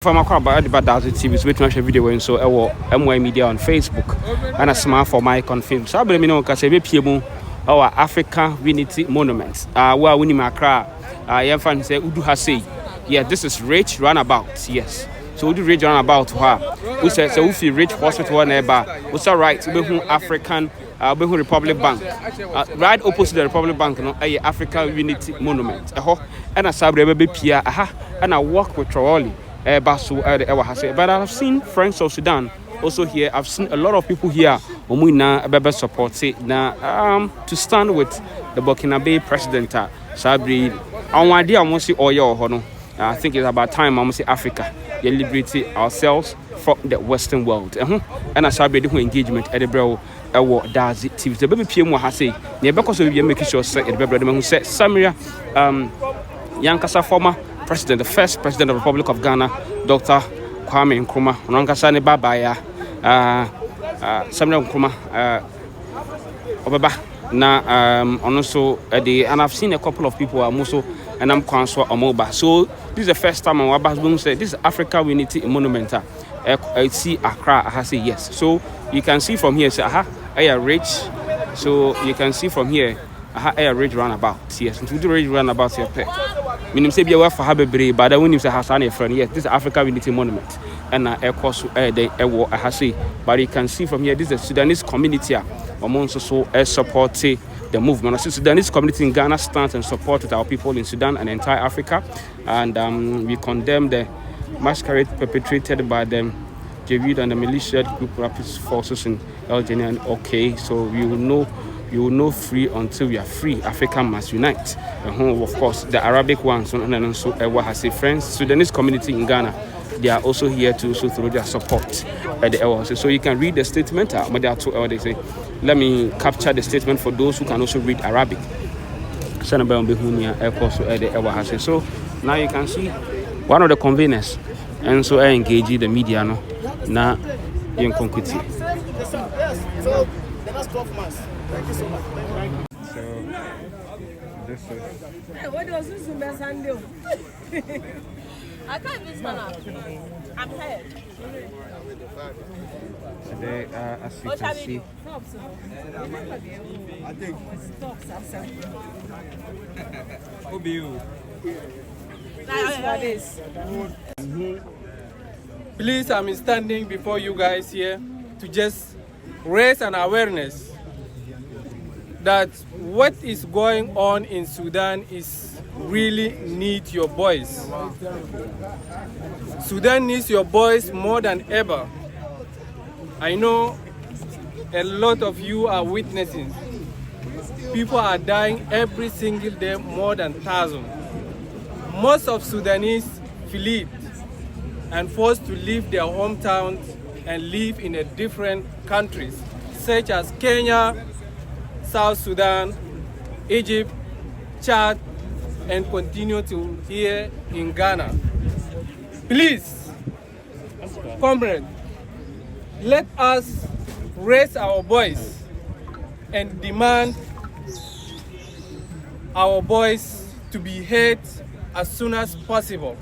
from Accra, the Badazi TV, which much video and so MY Media on Facebook and a smart for Mike on film. So I believe our African Unity Monuments. Where we Accra, young fan say Udu Hase. Yeah, this is rich runabout. Yes. So Udu rich runabout to her. We say so we feel rich hospital neighbor. We say right, we African Republic Bank. Right opposite the Republic Bank, no, African Unity Monument. And I sabre be Pia, and I work with Traoré. But I've seen friends of Sudan also here. I've seen a lot of people here who support to stand with the Burkina Faso president Sabri. I think it's about time I say Africa liberate ourselves from the Western world. And I saw the engagement at the bro does it. The baby PM has say because we make sure the baby who said Samira Yankasa former president, the first president of the Republic of Ghana, Dr. Kwame Nkrumah, Nankasane Babaya, Samuel Nkrumah, Obaba. Now, also and I've seen a couple of people also, and I'm Kwanswa Omoba. So this is the first time I'm about to say this is Africa Unity Monument. I see Accra. I say yes. So you can see from here, say I rich. So you can see from here, I rich roundabout. Yes, and to do rich roundabout here. Meaning say be aware for Habebre, but I wouldn't say Hassan friend. Yes, this is Africa Unity Monument, and air course I say. But you can see from here, this is the Sudanese community. Amongst also support the movement. The Sudanese community in Ghana stands and supported our people in Sudan and entire Africa, and we condemn the masquerade perpetrated by the Javid and the militia group rapid forces in Algeria. Okay, so we will know free until we are free. Africa must unite. Of course, the Arabic ones and also what has a friends. Sudanese community in Ghana, they are also here to also through their support at the LOC. So you can read the statement. There are two they say. Let me capture the statement for those who can also read Arabic. So now you can see one of the conveners, and so I engage the media no na in concrete. So the last 12 months. Thank you so much. So this is. What does this man do? I can't this one up. I'm tired. Today, as you can see, I think. who be you? Please, I'm standing before you guys here to just raise an awareness that what is going on in Sudan is really need your voice. Sudan needs your voice more than ever. I know a lot of you are witnessing. People are dying every single day, more than 1,000. Most of Sudanese fled and forced to leave their hometowns and live in a different countries, such as Kenya, South Sudan, Egypt, Chad, and continue to here in Ghana. Please, comrades, let us raise our voice and demand our voice to be heard as soon as possible.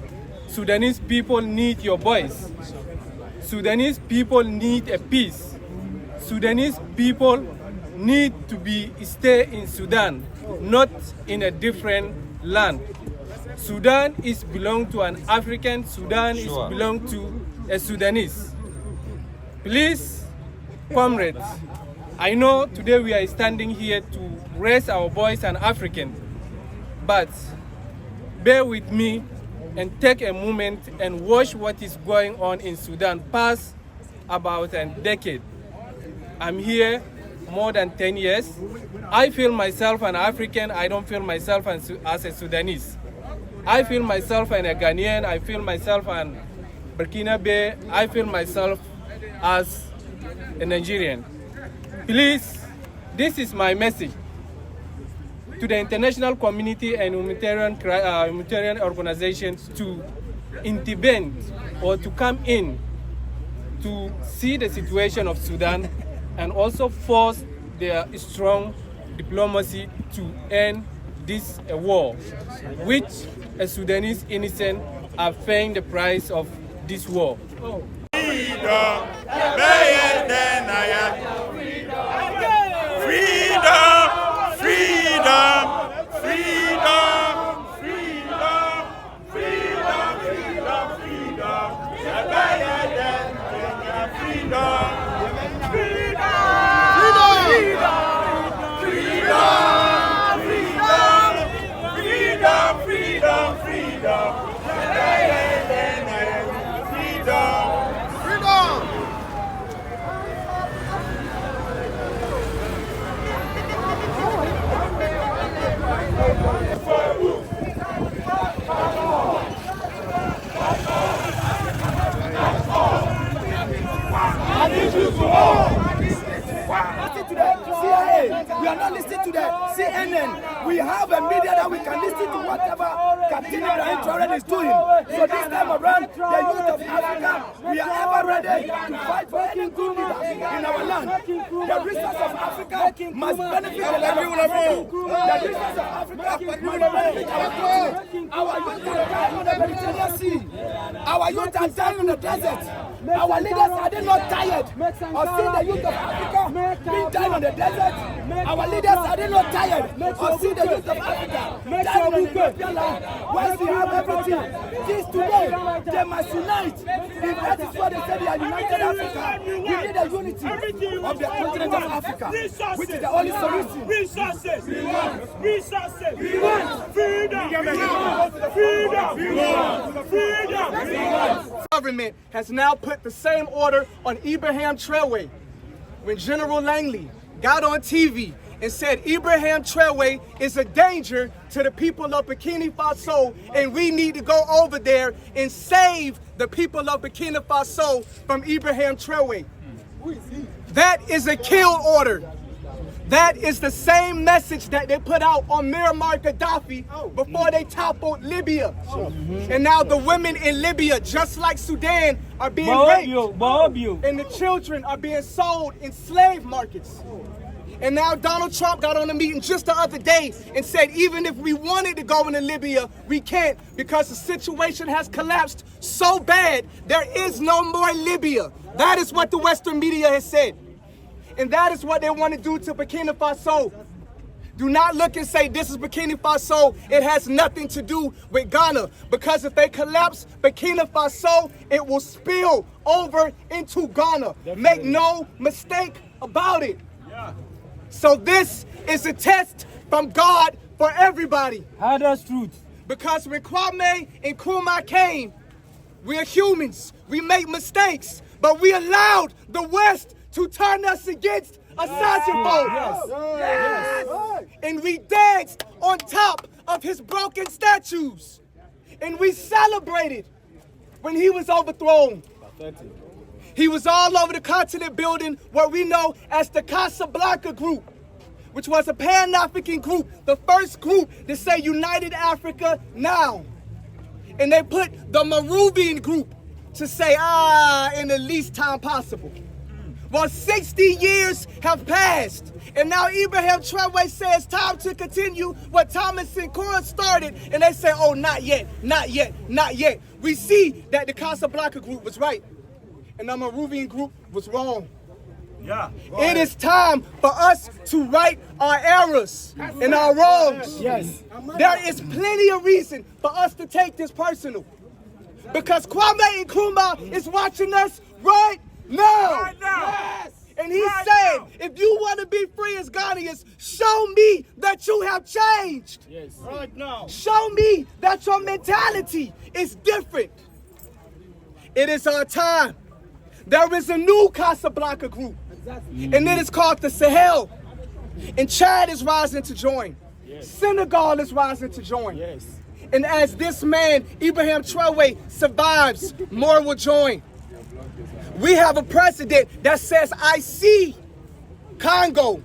Sudanese people need your voice. Sudanese people need a peace. Sudanese people need to stay in Sudan, not in a different land. Sudan is belong to an African. Sudan is belong to a Sudanese. Please, comrades, I know today we are standing here to raise our voice as African, but bear with me and take a moment and watch what is going on in Sudan past about a decade. I'm here more than 10 years. I feel myself an African. I don't feel myself as a Sudanese. I feel myself a Ghanaian. I feel myself an Burkina Faso. I feel myself as a Nigerian. Please, this is my message to the international community and humanitarian organizations to intervene or to come in to see the situation of Sudan and also force their strong diplomacy to end this war, which a Sudanese innocent are paying the price of this war. We are not listening to the CNN. We have a media that we can listen to whatever Captain Ibrahim Traoré is doing. So this time around, the youth of Africa, we are ever ready to fight for any good leader in our land. The resources of Africa must benefit the land of Africa. The resources of Africa must benefit our continent. Our youth are dying on the Mediterranean Sea. Our youth are dying in the desert. Our leaders are they not tired of seeing the youth of Africa being dying on the desert? Our leaders are they not tired of seeing the youth of Africa dying on the European land? Once we have everything, this today, they must unite. If that is what they say, they are united Africa. We need the unity of the continent of Africa, which is the only solution. Resources. We want resources. We want freedom. Freedom. We want freedom. Government has now put the same order on Ibrahim Traoré. When General Langley got on TV and said Ibrahim Traoré is a danger to the people of Burkina Faso and we need to go over there and save the people of Burkina Faso from Ibrahim Traoré. That is a kill order. That is the same message that they put out on Muammar Gaddafi before they toppled Libya. And now the women in Libya, just like Sudan, are being raped. And the children are being sold in slave markets. And now Donald Trump got on a meeting just the other day and said even if we wanted to go into Libya, we can't because the situation has collapsed so bad, there is no more Libya. That is what the Western media has said. And that is what they want to do to Burkina Faso. Do not look and say this is Burkina Faso. It has nothing to do with Ghana. Because if they collapse Burkina Faso, it will spill over into Ghana. Definitely. Make no mistake about it. Yeah. So this is a test from God for everybody. How does truth? Because when Kwame and Nkrumah came, we are humans. We make mistakes. But we allowed the West to turn us against a yes. Yes. And we danced on top of his broken statues. And we celebrated when he was overthrown. He was all over the continent building what we know as the Casablanca Group, which was a Pan-African group, the first group to say United Africa now. And they put the Mobilizing group to say, in the least time possible. Well, 60 years have passed, and now Ibrahim Traoré says time to continue what Thomas Sankara started, and they say, oh, not yet, not yet, not yet. We see that the Casablanca group was right, and the Mobilizing group was wrong. Yeah. It is time for us to right our errors and our wrongs. Yes. There is plenty of reason for us to take this personal, because Kwame Nkrumah is watching us right now. Right now. Yes. And he said, if you want to be free as Ghanaians, show me that you have changed. Yes. Right now. Show me that your mentality is different. It is our time. There is a new Casablanca group, and it is called the Sahel. And Chad is rising to join. Yes. Senegal is rising to join. Yes. And as this man, Ibrahim Traoré, survives, more will join. We have a president that says, I see Congo.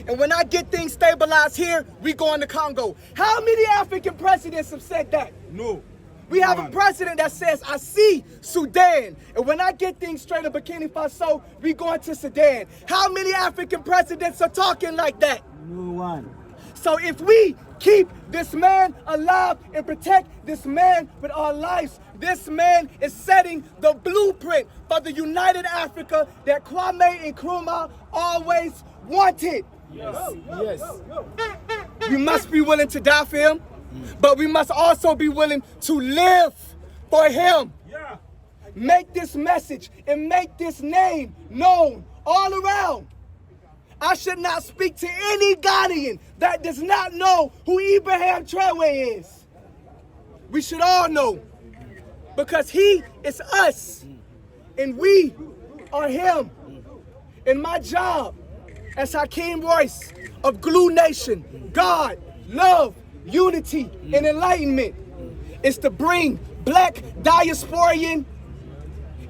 And when I get things stabilized here, we go into Congo. How many African presidents have said that? No. We have a president that says, I see Sudan. And when I get things straight in Burkina Faso, we go into Sudan. How many African presidents are talking like that? No one. So if we keep this man alive and protect this man with our lives, this man is setting the blueprint for the united Africa that Kwame and Nkrumah always wanted. Yes. We must be willing to die for him, but we must also be willing to live for him. Make this message and make this name known all around. I should not speak to any Ghanaian that does not know who Ibrahim Traoré is. We should all know, because he is us and we are him. And my job as Hakeem Royce of Glue Nation, God, Love, Unity, and Enlightenment is to bring black diasporian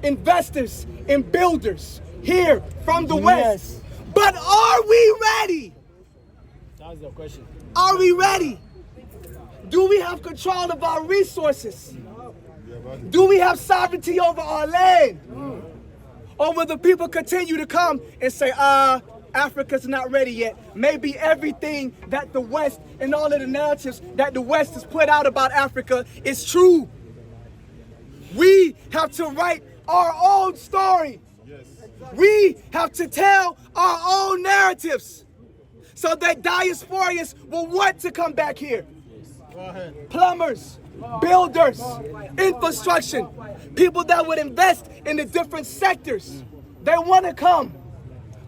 investors and builders here from the West. But are we ready? That's the question. Are we ready? Do we have control of our resources? Do we have sovereignty over our land? Or will the people continue to come and say, Africa's not ready yet? Maybe everything that the West and all of the narratives that the West has put out about Africa is true. We have to write our own story. We have to tell our own narratives so that diasporians will want to come back here. Plumbers, builders, infrastructure, people that would invest in the different sectors. They want to come,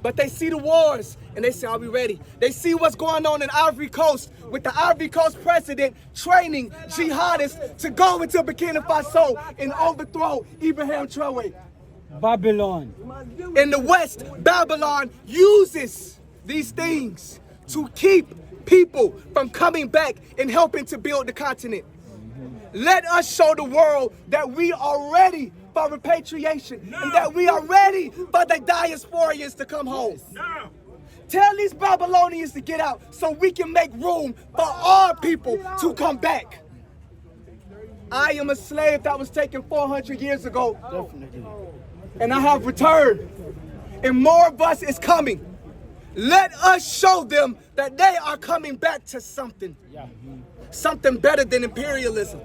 but they see the wars and they say, are we ready? They see what's going on in Ivory Coast with the Ivory Coast president training jihadists to go into Burkina Faso and overthrow Ibrahim Traoré. Babylon. In the West, Babylon uses these things to keep people from coming back and helping to build the continent. Let us show the world that we are ready for repatriation and that we are ready for the diasporians to come home. Tell these Babylonians to get out so we can make room for our people to come back. I am a slave that was taken 400 years ago. Definitely. And I have returned, and more of us is coming. Let us show them that they are coming back to something. Something better than imperialism.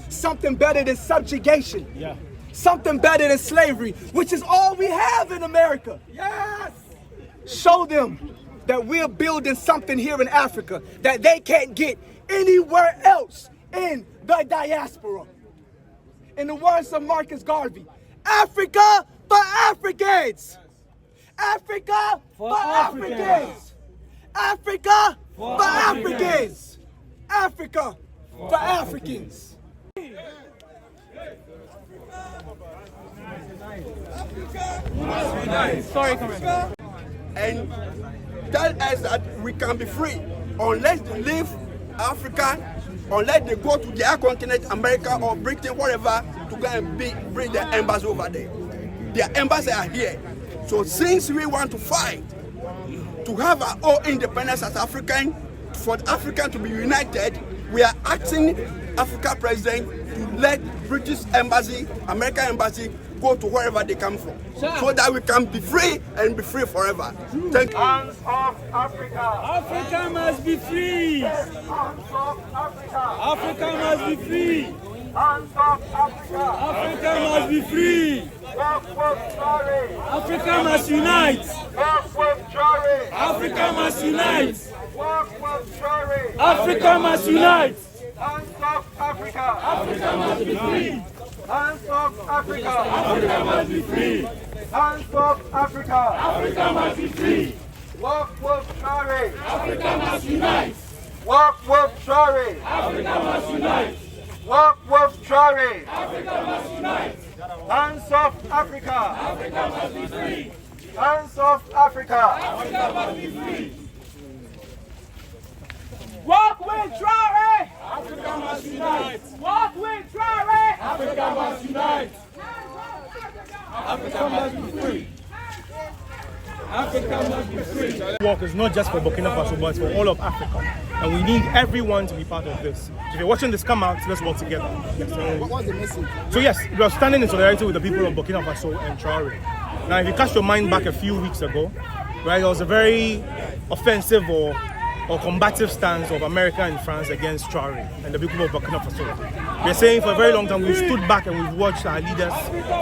Something better than subjugation. Something better than slavery, which is all we have in America. Yes! Show them that we're building something here in Africa that they can't get anywhere else in the diaspora. In the words of Marcus Garvey, Africa for Africans. Africa for Africans. Africa for Africans. Africa for Africans. Sorry, come on. And tell us that we can be free unless they leave Africa, unless they go to their continent, America or Britain, wherever, to go and bring their embassy over there. Their embassy are here. So since we want to fight to have our own independence as African, for Africa to be united, we are asking Africa president to let British embassy, American embassy, go to wherever they come from, so that we can be free and be free forever. Thank you. Hands off Africa. Africa must be free. Hands off Africa. Africa must be free. Hands off Africa. Africa must be free. Africa must unite. Africa must unite. Africa must unite. Hands off Africa. Africa must be free. Hands off Africa. Africa must be free. Hands off Africa. Africa must be free. Walk with Traoré. Africa must unite. Walk with Traoré. Africa must unite. Walk with Traoré. Africa must unite. Hands off Africa. Africa must be free. Hands off Africa. Africa must be free. Walk with Traoré. Africa must unite. Walk with Traoré. Africa must unite. Africa must be free. Africa must be free. Walk is not just for Burkina Faso, but it's for all of Africa. And we need everyone to be part of this. If you're watching this come out, let's work together. What was the message? So yes, we are standing in solidarity with the people of Burkina Faso and Traoré. Now, if you cast your mind back a few weeks ago, right, there was a very offensive or or combative stance of America and France against Traoré and the people of Burkina Faso. We're saying for a very long time we've stood back and we've watched our leaders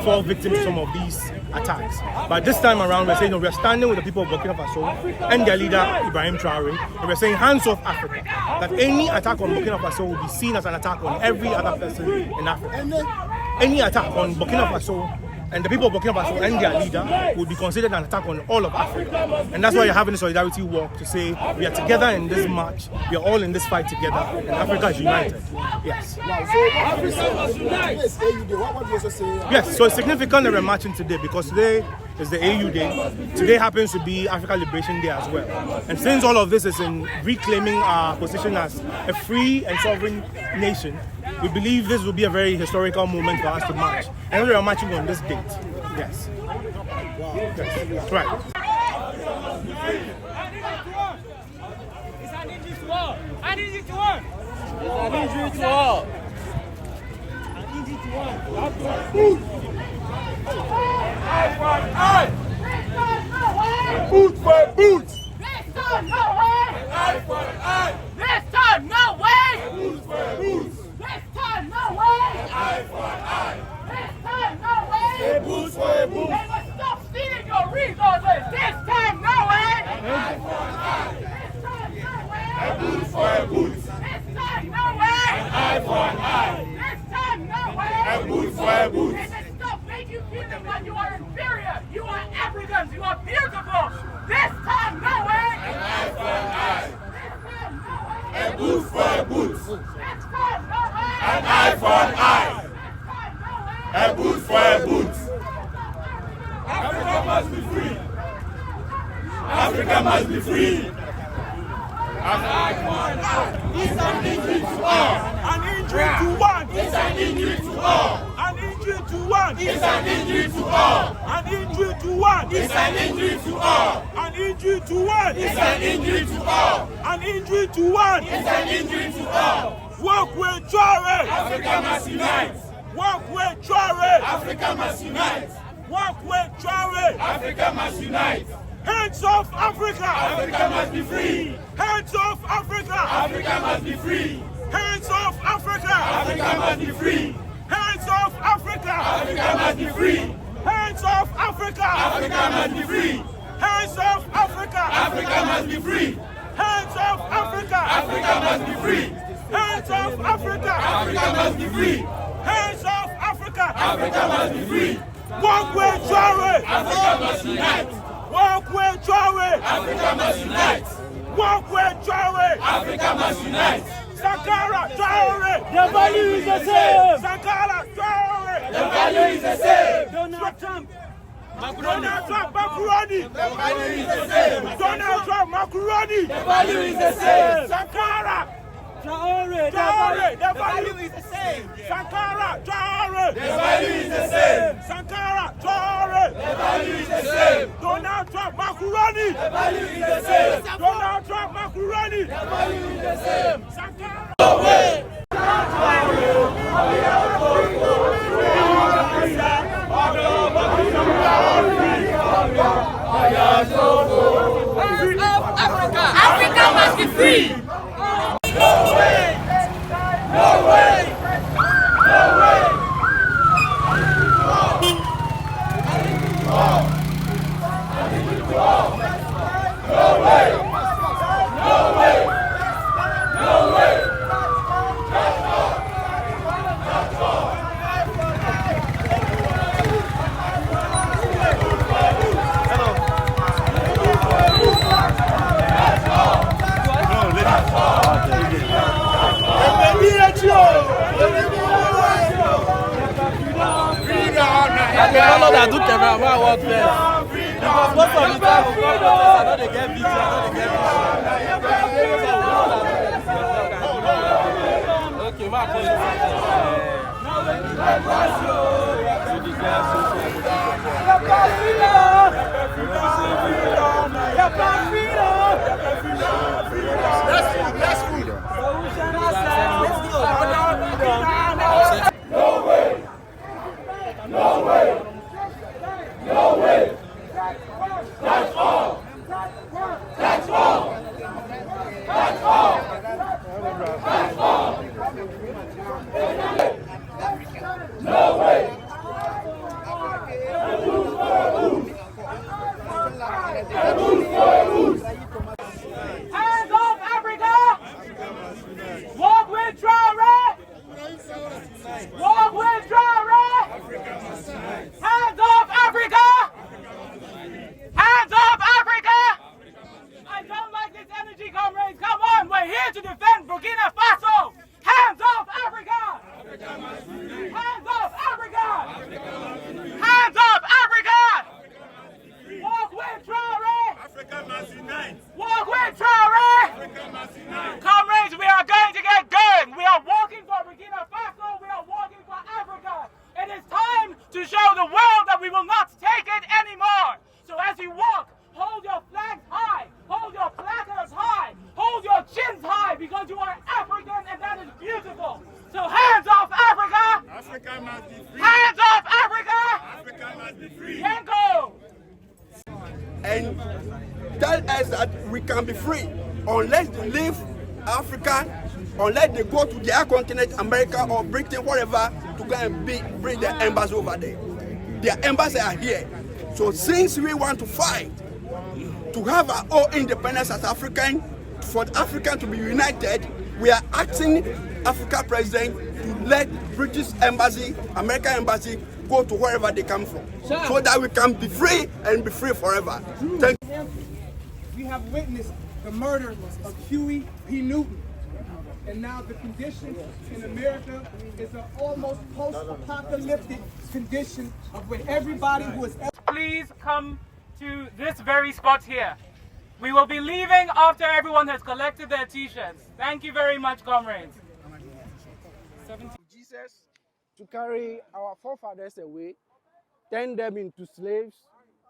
fall victim to some of these attacks. But this time around we're saying we're standing with the people of Burkina Faso and their leader Ibrahim Traoré, and we're saying hands off Africa. That any attack on Burkina Faso will be seen as an attack on every other person in Africa. Any attack on Burkina Faso and the people of Burkina Faso and their leader would be considered an attack on all of Africa. And that's why you're having a solidarity walk to say we are together in this march, we are all in this fight together, and Africa is united. Yes. Wow, so Africa is AU, what do you also say? Yes, so it's significant that we're marching today because today is the AU Day. Today happens to be Africa Liberation Day as well. And since all of this is in reclaiming our position as a free and sovereign nation, we believe this will be a very historical moment for us to march. And we are marching on this date. Yes. Wow. Yes. That's right. It's an injury to all. An injury to all. It's an injury to all. An injury to all. Eye for eye. Boot for boot. This time, no way! Eye for eye. This time, no way! Boot for boot. This time, no way! Eye for eye. This time, no way! A boot for a boot. They must stop stealing your resources! This time, no way! Eye for eye. This time, no way! A boot for a boot. This time, no way! Eye for eye. This time, no way! A boot for a boot. They must stop making you feel that you are inferior! You are Africans! You are beautiful! This time, no way! Eye for eye. This time, no way! A boot for a boot. This time, no way! An eye for an eye. This time, no way! A boot for a boot. Africa must be free. Africa must be free. An eye for an eye. It's an injury to all. An injury to one. It's an injury to all. An injury to one. It's an injury to all. An injury to one. It's an injury to all. An injury to one. It's an injury to all. An injury to one. It's an injury to all. Walk with Traoré. Africa must unite. Walk with Traoré. Africa must unite. Walk with Traoré. Africa must unite. Hands off Africa. Africa must be free. Hands off Africa. Africa must be free. Hands off Africa. Africa must be free. Hands off Africa. Africa must be free. Hands off Africa. Africa must be free. Hands off Africa. Africa must be free. Hands off Africa. Africa must be free. Hands off Africa. Africa must be free. Hands off Africa. Africa must be free. Walk with Traoré. Africa must unite. Walk with Traoré. Africa must unite. Walk with Traoré. Africa must unite. Sankara Traoré. The value is the same. Sankara Traoré. The value is the same. Donald Trump. Donald Trump Macaroni. The value is the same. Donald Trump Macaroni. The value is the same. Sankara Traoré. Traoré. The value is the same. Sankara Traoré. The value is the same. Sankara Traoré. The value is the same. Donald Trump Macaroni. The value is the same. Donald Trump Macaroni. The value is the same. Sankara. No way. Africa must be free! No way. No way. No way. No way. No way. No way. The fellow that do cameraman work best. Because most of the time we come protest, I know they get video, Okay, my No way. No way. No way. That's all. That's all. we will not take it anymore. So as you walk, hold your flags high, hold your placards high, hold your chins high, because you are African and that is beautiful. So hands off Africa! Africa must be free. Hands off Africa! Africa must be free. Can't go! And tell us that we can be free unless they leave Africa, unless they go to their continent, America or Britain, whatever, to go and bring their embassy over there. Their embassy are here. So since we want to fight to have our own independence as African, for Africa to be united, we are asking Africa president to let British embassy, American embassy, go to wherever they come from, so that we can be free and be free forever. Thank you. We have witnessed the murder of Huey P. Newton. And now the condition in America is an almost post-apocalyptic condition of where everybody who is... Please come to this very spot here. We will be leaving after everyone has collected their t-shirts. Thank you very much, comrades. Jesus to carry our forefathers away, turn them into slaves.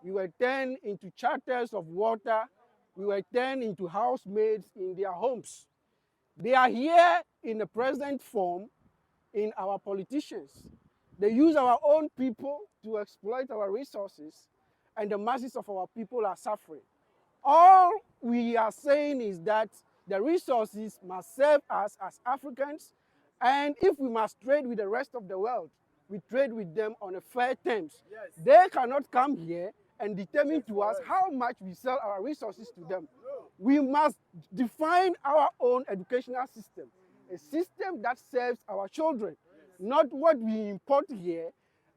We were turned into charters of water. We were turned into housemaids in their homes. They are here in the present form in our politicians. They use our own people to exploit our resources, and the masses of our people are suffering. All we are saying is that the resources must serve us as Africans, and if we must trade with the rest of the world, we trade with them on a fair terms. Yes. They cannot come here and determine to us how much we sell our resources to them. We must define our own educational system, a system that serves our children, not what we import here.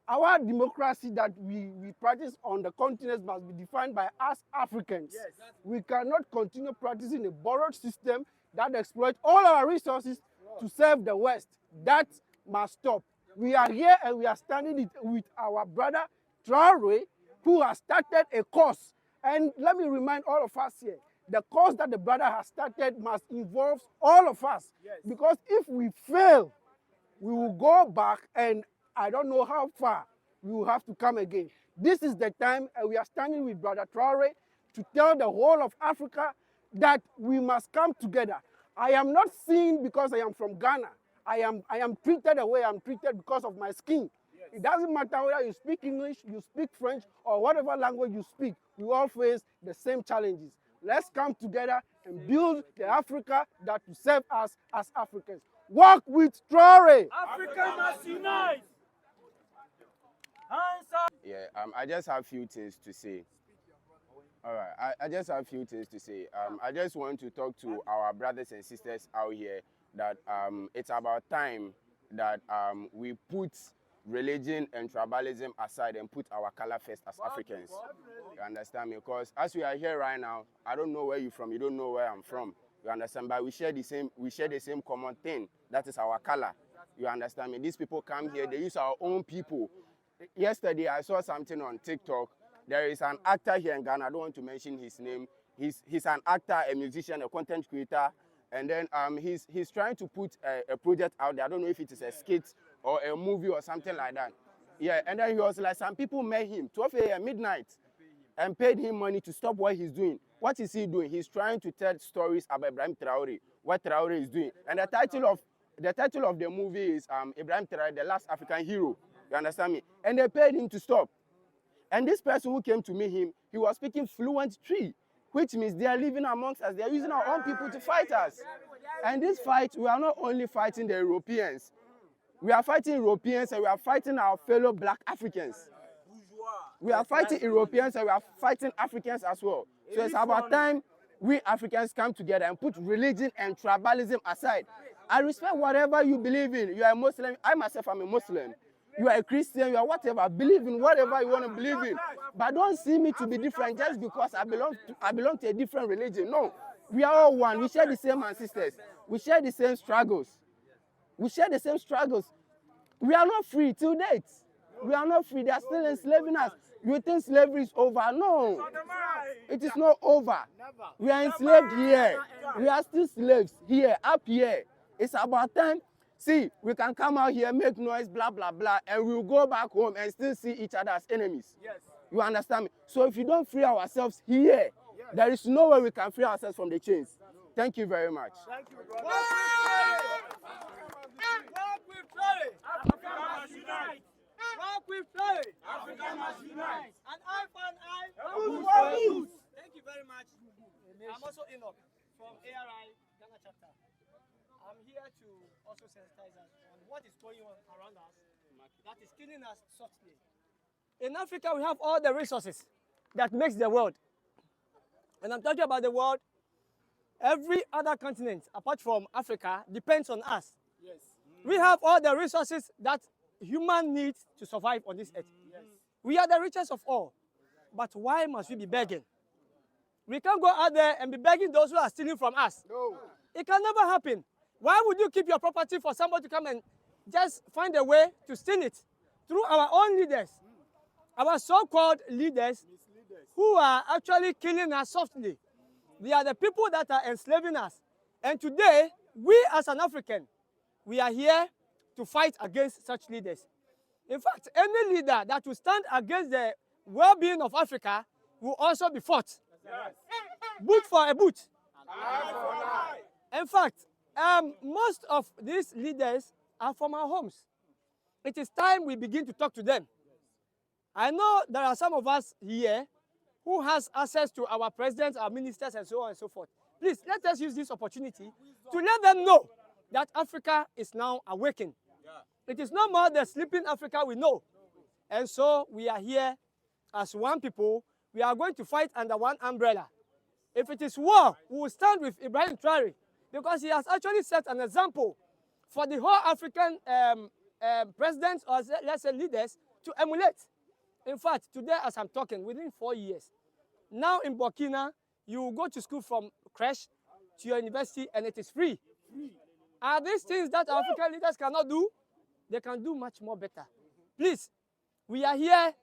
Our democracy that we practice on the continent must be defined by us Africans. Yes. We cannot continue practicing a borrowed system that exploits all our resources to serve the West. That must stop. We are here and we are standing with our brother Traoré, who has started a course. And let me remind all of us here, the course that the brother has started must involve all of us. Yes. Because if we fail, we will go back and I don't know how far we will have to come again. This is the time, and we are standing with Brother Traoré to tell the whole of Africa that we must come together. I am not seen because I am from Ghana. I am treated the way I am treated because of my skin. Yes. It doesn't matter whether you speak English, you speak French, or whatever language you speak. We all face the same challenges. Let's come together and build the Africa that will serve us as Africans. Work with Traoré. Africa must unite. Yeah, I just have a few things to say. All right, I just have a few things to say. I just want to talk to our brothers and sisters out here that it's about time that we put religion and tribalism aside and put our color first as Africans. You understand me? Because as we are here right now, I don't know where you're from, you don't know where I'm from. You understand? But we share the same common thing. That is our color. You understand me? These people come here, they use our own people. Yesterday, I saw something on TikTok. There is an actor here in Ghana. I don't want to mention his name. He's an actor, a musician, a content creator. And then he's trying to put a project out there. I don't know if it is a skit or a movie or something like that. Yeah, and then he was like, some people met him 12 a.m. midnight and paid him money to stop what he's doing. What is he doing? He's trying to tell stories about Ibrahim Traoré, what Traoré is doing. And the title of the movie is Ibrahim Traoré, the last African hero. You understand me? And they paid him to stop. And this person who came to meet him, he was speaking fluent Tree, which means they are living amongst us. They are using our own people to fight us. And this fight, we are not only fighting the Europeans. We are fighting Europeans and we are fighting our fellow black Africans. We are fighting Europeans and we are fighting Africans as well. So it's about time we Africans come together and put religion and tribalism aside. I respect whatever you believe in. You are a Muslim. I myself am a Muslim. You are a Christian, you are whatever, believe in whatever you want to believe in. But don't see me to be different just because I belong to a different religion. No, we are all one. We share the same ancestors. We share the same struggles. We share the same struggles. We are not free till date. We are not free. They are still enslaving us. You think slavery is over? No, it is not over. We are enslaved here. We are still slaves here, up here. It's about time See, we can come out here, make noise, blah, blah, blah, and we'll go back home and still see each other as enemies. Yes. You understand me? So if you don't free ourselves here, there is no way we can free ourselves from the chains. Thank you very much. Thank you, brother. Walk with Traoré. Africa must unite. Walk with Traoré. Africa must unite. An eye for an eye. Thank you very much. I'm also Enoch from ARI Ghana chapter. I'm here to also sensitize us on what is going on around us that is killing us softly. In Africa, we have all the resources that makes the world. When I'm talking about the world, every other continent apart from Africa depends on us. Yes. We have all the resources that human needs to survive on this earth. Yes. We are the richest of all. But why must we be begging? We can't go out there and be begging those who are stealing from us. No. It can never happen. Why would you keep your property for somebody to come and just find a way to steal it? Through our own leaders, our so-called leaders who are actually killing us softly. They are the people that are enslaving us. And today, we as an African, we are here to fight against such leaders. In fact, any leader that will stand against the well-being of Africa will also be fought. Yes. Boot for a boot. Eye for an eye. In fact, most of these leaders are from our homes. It is time we begin to talk to them. I know there are some of us here who has access to our presidents, our ministers, and so on and so forth. Please, let us use this opportunity to let them know that Africa is now awakened. Yeah. It is no more the sleeping Africa we know. And so we are here as one people. We are going to fight under one umbrella. If it is war, we will stand with Ibrahim Traoré because he has actually set an example for the whole African presidents or let's say leaders to emulate. In fact, today as I'm talking, within 4 years, now in Burkina, you will go to school from creche to your university and it is free. Are these things that African leaders cannot do? They can do much more better. Please, we are here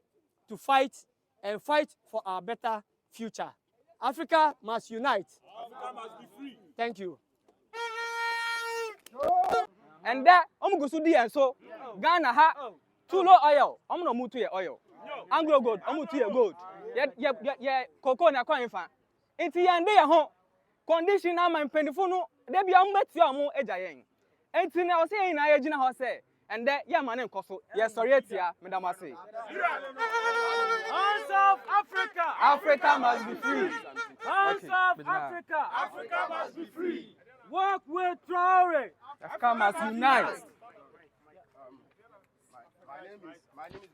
to fight and fight for our better future. Africa must unite. Africa must be free. Thank you. And that, I'm going to do and so Ghana ha too low oil. I'm not move to your oil. Anglo gold, I'm move to your gold. Yeah, cocoa na coin fan. It's yan day home. Condition am and pendifuno, there be a bet your more edging. And I was saying, I agent house and that yeah, man, and Cosso. Yes, sorry, Madame Assay. Hands off Africa! Africa must be free. Hands off Africa! Africa must be free. Work with Traoré! Africa must unite. My name is